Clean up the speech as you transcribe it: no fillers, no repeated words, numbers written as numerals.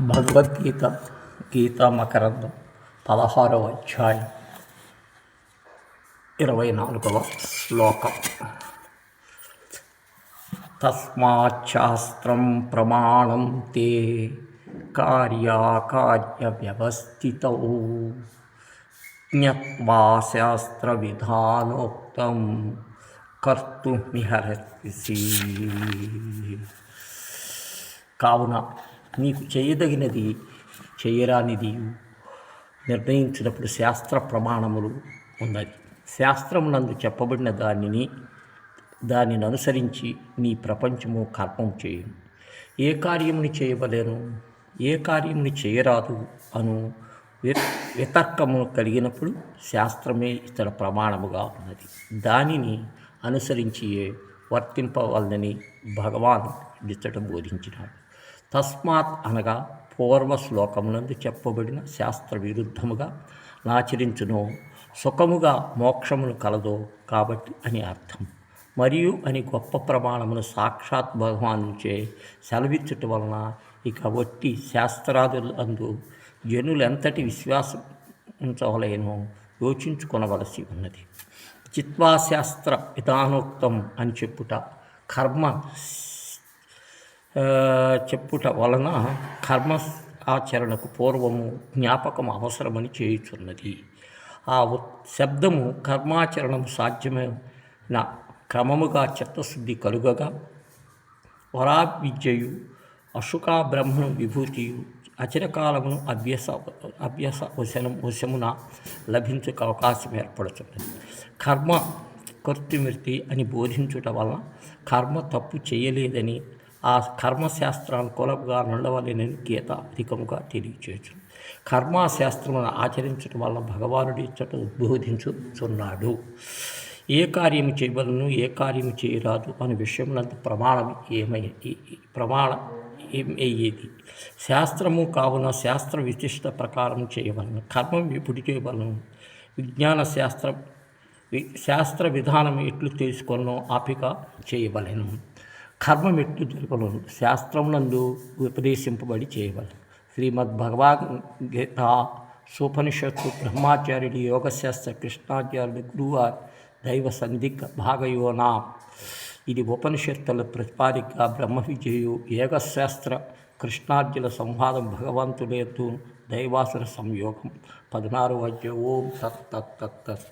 భగవద్గీత గీతా మకరందం 16వ అధ్యాయం 24వ శ్లోకం. తస్మాచ్చాస్త్రం ప్రమాణం తే కార్యాకార్య వ్యవస్థితౌ జ్ఞత్వా శాస్త్ర విధానోక్తం కర్తుమిహర్షసి. కావున నీకు చేయదగినది చేయరానిది నిర్ణయించినప్పుడు శాస్త్ర ప్రమాణములు ఉన్నది. శాస్త్రమునందు చెప్పబడిన దానిని అనుసరించి నీ ప్రపంచము కర్మం చేయను. ఏ కార్యముని చేయవలేను, ఏ కార్యముని చేయరాదు అను వితర్కము కలిగినప్పుడు శాస్త్రమే ఇతర ప్రమాణముగా ఉన్నది. దానిని అనుసరించి వర్తింపవలనని భగవాన్ ఇచ్చట బోధించినాడు. తస్మాత్ అనగా పూర్వ శ్లోకమునందు చెప్పబడిన శాస్త్ర విరుద్ధముగా నాచరించునో సుఖముగా మోక్షమును కలదో కాబట్టి అని అర్థం. మరియు అని గొప్ప ప్రమాణమును సాక్షాత్ భగవానుచే సెలవిచ్చుట వలన ఇక వట్టి శాస్త్రాదులందు జనులెంతటి విశ్వాసం ఉంచవలేనో యోచించుకొనవలసి ఉన్నది. చిత్వాశాస్త్ర విధానోక్తం అని చెప్పుట వలన కర్మ ఆచరణకు పూర్వము జ్ఞాపకం అవసరమని చేయుచున్నది. ఆ శబ్దము కర్మాచరణము సాధ్యమైన క్రమముగా చిత్తశుద్ధి కలుగగా వరావిద్యయు అశుకా బ్రహ్మను విభూతియు అచిరకాలమును అభ్యాస వశమున లభించుక అవకాశం ఏర్పడుతున్నది. కర్మ కర్తృమూర్తి అని బోధించుట వలన కర్మ తప్పు చేయలేదని, ఆ కర్మశాస్త్రానుకూలంగా నుండవలేనని గీత అధికముగా తెలియచేయచ్చు. కర్మశాస్త్రమును ఆచరించడం వల్ల భగవానుడి ఇచ్చట ఉద్బోధించుచున్నాడు. ఏ కార్యము చేయవలను, ఏ కార్యము చేయరాదు అనే విషయమునందు ప్రమాణం ఏమయ్యేది శాస్త్రము. కావున శాస్త్ర విశిష్ట ప్రకారం చేయవలను. కర్మం ఎప్పుడు చేయవలను, విజ్ఞాన శాస్త్ర విధానం ఎట్లు తెలుసుకొనో ఆపిక చేయవలెను. కర్మం ఎట్లు జరగలను, శాస్త్రమునందు ఉపదేశింపబడి చేయవలను. శ్రీమద్భగవద్గీత సోపనిషత్తు బ్రహ్మాచార్యుడి యోగశాస్త్ర కృష్ణాచార్యుడి గురువారి దైవ సందిగ్ధ భాగయోనా. ఇది ఉపనిషత్తుల ప్రతిపాదిక బ్రహ్మ విజయు యోగశాస్త్ర కృష్ణార్జున సంవాదం భగవంతుడేతు దైవాసుర సంయోగం 16వ అధ్యాయం. ఓం తత్ తత్ తత్ తత్.